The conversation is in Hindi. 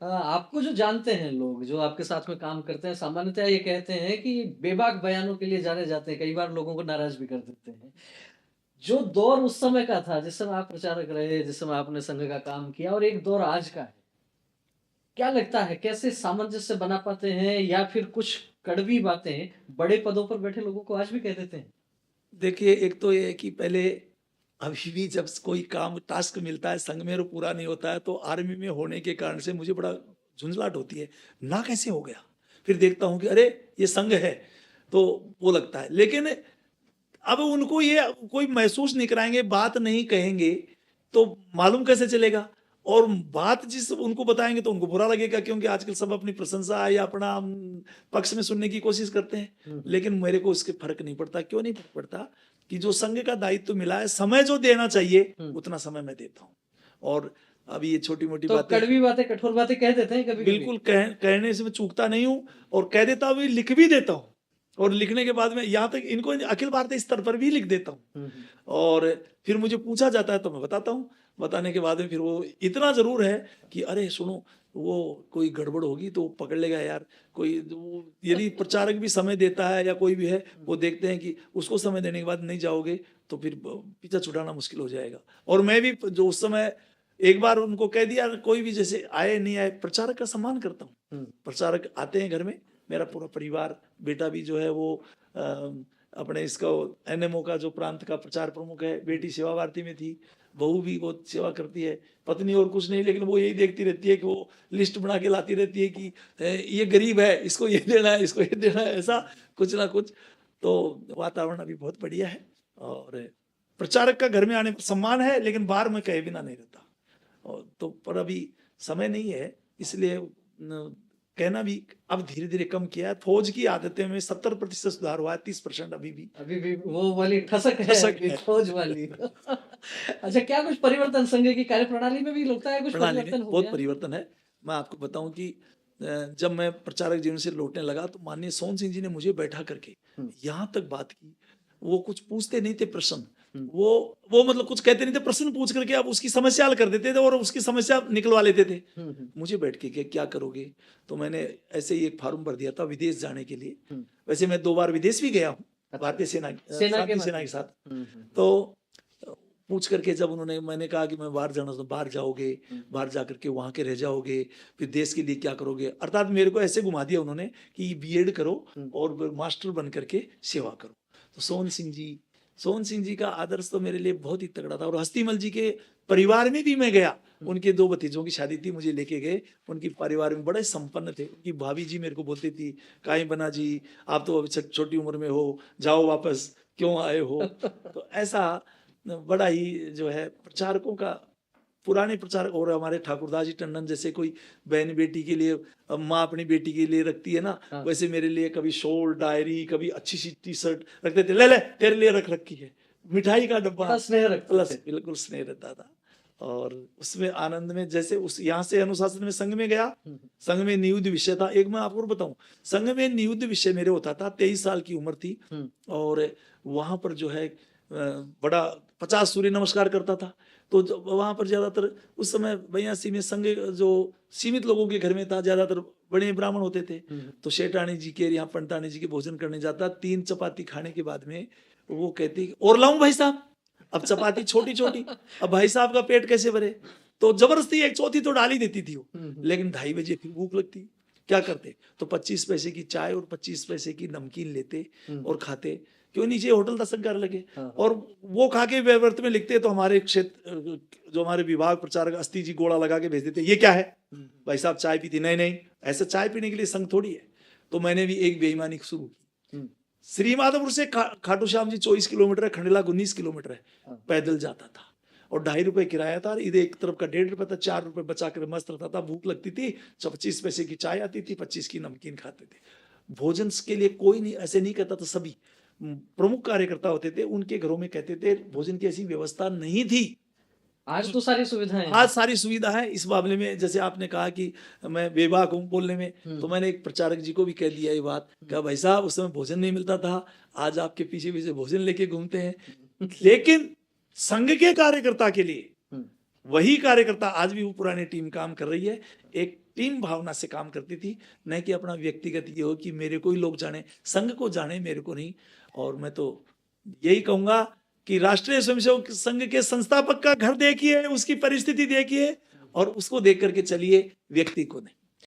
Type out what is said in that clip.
आपको जो जानते हैं लोग, जो आपके साथ में काम करते हैं, सामान्यतः ये कहते हैं कि बेबाक बयानों के लिए जाने जाते हैं, कई बार लोगों को नाराज़ भी कर देते हैं। जो दौर उस समय का था, जिस समय आप प्रचारक रहे, जिस समय आपने संघ का काम किया और एक दौर आज का है, क्या लगता है कैसे सामंजस्य बना पाते हैं या फिर कुछ कड़वी बातें बड़े पदों पर बैठे लोगों को आज भी कह देते हैं? देखिए, एक तो ये है कि पहले अभी भी जब कोई काम टास्क मिलता है संघ में और पूरा नहीं होता है तो आर्मी में होने के कारण से मुझे बड़ा झुंझलाहट होती है, ना कैसे हो गया? फिर देखता हूँ कि अरे! ये संघ है, तो वो लगता है। लेकिन अब उनको ये कोई महसूस नहीं कराएँगे, बात नहीं कहेंगे, तो मालूम कैसे चलेगा? और बात जिस उनको बताएँगे तो उनको बुरा लगेगा, क्योंकि आजकल सब अपनी प्रशंसा या अपना पक्ष में सुनने की कोशिश करते हैं। हुँ, हुँ। लेकिन मेरे को इसके फ़र्क नहीं पड़ता। क्यों नहीं फ़र्क पड़ता? कि जो संघ का दायित्व मिला है, समय जो देना चाहिए, हुँ। उतना समय मैं देता हूँ। और अब ये छोटी-मोटी तो बातें कड़वी बातें, कठोर बातें कह देते हैं कभी-कभी? बिल्कुल कहने से मैं चूकता नहीं हूँ, और कह देता हूँ, लिख भी देता हूँ। और लिखने के बाद में यहाँ तक इनको अखिल भारतीय स्तर पर भी लिख देता हूँ। हुँ, हुँ। और फिर मुझे पूछा जाता है तो मैं बताता हूँ। बताने के बाद में फिर वो इतना ज़रूर है कि अरे सुनो, वो कोई गड़बड़ होगी तो पकड़ लेगा यार। कोई वो यदि प्रचारक भी समय देता है या कोई भी है, वो देखते हैं कि उसको समय देने के बाद नहीं जाओगे तो फिर पीछा छुड़ाना मुश्किल हो जाएगा। और मैं भी जो उस समय एक बार उनको कह दिया, कोई भी जैसे आए नहीं आए, प्रचारक का सम्मान करता हूँ। हुँ। प्रचारक आते हैं घर में, मेरा पूरा परिवार, बेटा भी जो है वो अपने इसका एनएमओ का जो प्रांत का प्रचार प्रमुख है, बेटी सेवा भारती में थी, बहू भी बहुत सेवा करती है, पत्नी और कुछ नहीं, लेकिन वो यही देखती रहती है कि वो लिस्ट बना के लाती रहती है कि ये गरीब है, इसको ये देना है, इसको ये देना है, ऐसा कुछ ना कुछ। तो वातावरण अभी बहुत बढ़िया है, और प्रचारक का घर में आने पर सम्मान है, लेकिन बाहर में कहे बिना नहीं रहता। और तो पर अभी समय नहीं है, इसलिए कहना भी अब धीरे धीरे कम किया है। फौज की आदतें में 70% सुधार हुआ है, 30% अभी भी अभी भी वो वाली ठसक है कसक अभी है। फौज वाली। अच्छा, क्या कुछ परिवर्तन संघ की कार्यप्रणाली में भी लगता है कुछ प्रणाली में परिवर्तन हो बहुत गया? परिवर्तन है। मैं आपको बताऊं कि जब मैं प्रचारक जीवन से लौटने लगा तो माननीय सोहन सिंह जी ने मुझे बैठा करके हुँ, यहाँ तक बात की। वो कुछ पूछते नहीं थे प्रश्न, हुँ, वो मतलब कुछ कहते नहीं थे, प्रश्न पूछ करके आप उसकी समस्या हल कर देते थे और उसकी समस्या निकलवा लेते थे। हुँ, हुँ, मुझे बैठ के क्या करोगे? तो मैंने ऐसे ही एक फार्म भर दिया था विदेश जाने के लिए। हुँ। वैसे मैं 2 बार विदेश भी गया हूँ, अच्छा, भारतीय सेना सेना के शांति सेना माध्यम के से। साथ। हुँ, हुँ, तो पूछ करके जब उन्होंने मैंने कहा कि मैं बाहर जाना, तो बाहर जाओगे, हुँ, बाहर जा करके वहाँ के रह जाओगे, फिर देश के लिए क्या करोगे? अर्थात मेरे को ऐसे घुमा दिया उन्होंने कि बीएड करो हुँ, और फिर मास्टर बन करके सेवा करो। तो सोहन सिंह जी का आदर्श तो मेरे लिए बहुत ही तगड़ा था। और हस्तीमल जी के परिवार में भी मैं गया, हुँ, उनके 2 भतीजों की शादी थी, मुझे लेके गए। उनके परिवार में बड़े संपन्न थे। उनकी भाभी जी मेरे को बोलती थी, "काहे बना जी, आप तो अभी छोटी उम्र में हो, जाओ वापस, क्यों आए हो?" तो ऐसा बड़ा ही जो है प्रचारकों का, पुराने प्रचारक और हमारे ठाकुरदास जी टंडन जैसे, कोई बहन बेटी के लिए, माँ अपनी बेटी के लिए रखती है ना, हाँ, वैसे मेरे लिए कभी शॉल, डायरी, कभी अच्छी सी टी शर्ट रखते थे, ले ले तेरे लिए रख रखी है, मिठाई का डब्बा, बड़ा स्नेह रखते थे। प्लस बिल्कुल स्नेह रहता था। और उसमें आनंद में, जैसे उस यहाँ से अनुशासन में संघ में गया, हुँ, हुँ, संघ में नियुद्ध विषय था। एक मैं आपको और बताऊं, संघ में नियुद्ध विषय मेरे होता था, 23 साल की उम्र थी। हुँ, और वहां पर जो है बड़ा 50 सूर्य नमस्कार करता था। तो वहां पर ज्यादातर उस समय बयासी में संघ जो सीमित लोगों के घर में था, ज्यादातर बड़े ब्राह्मण होते थे। हुँ, हुँ। तो शेठानी जी के यहाँ पंडितानी जी के भोजन करने जाता, 3 चपाती खाने के बाद में वो कहती, और लाऊं भाई साहब? अब चपाती छोटी छोटी, अब भाई साहब का पेट कैसे भरे? तो जबरदस्ती एक चौथी तो डाल ही देती थी वो। हुँ, हुँ, लेकिन 2:30 बजे फिर भूख लगती, क्या करते? तो 25 पैसे की चाय और 25 पैसे की नमकीन लेते हुँ, और खाते। क्यों नीचे होटल दर्शन कर लगे। हाँ, हाँ। और वो खा के व्रत में लिखते, तो हमारे क्षेत्र जो हमारे विभाग प्रचारक अस्ति जी गोला लगा के भेज देते, ये क्या है? हुँ, हुँ, भाई साहब चाय पीती, नहीं नहीं, ऐसा चाय पीने के लिए संघ थोड़ी है। तो मैंने भी एक बेईमानी शुरू की। हुँ, श्री माधोपुर से खाटू श्याम जी 24 किलोमीटर है, खंडेला 19 किलोमीटर है, हाँ। पैदल जाता था। और 2.5 रुपए किराया था, इधर एक तरफ का 1.5 रुपए था, 4 रुपए बचा कर मस्त रहता था। भूख लगती थी, 25 पैसे की चाय आती थी, 25 की नमकीन खाते थे। भोजन के लिए कोई नहीं, ऐसे नहीं कहता था, सभी प्रमुख कार्यकर्ता होते थे, उनके घरों में कहते थे भोजन की ऐसी व्यवस्था नहीं थी। आज तो सारी सुविधाएँ आज हैं। सारी सुविधा है। इस मामले में जैसे आपने कहा कि मैं बेबाक हूँ बोलने में, हुँ, तो मैंने एक प्रचारक जी को भी कह दिया ये बात, हुँ, कहा भाई साहब उस समय भोजन नहीं मिलता था, आज आपके पीछे पीछे भोजन लेके घूमते हैं। हुँ, लेकिन संघ के कार्यकर्ता के लिए हुँ, वही कार्यकर्ता आज भी वो पुरानी टीम काम कर रही है। एक टीम भावना से काम करती थी, न कि अपना व्यक्तिगत ये हो कि मेरे को ही लोग जाने, संघ को जाने, मेरे को नहीं। और मैं तो यही कहूंगा कि राष्ट्रीय स्वयंसेवक संघ के संस्थापक का घर देखिए, उसकी परिस्थिति देखिए और उसको देख करके चलिए, व्यक्ति को नहीं।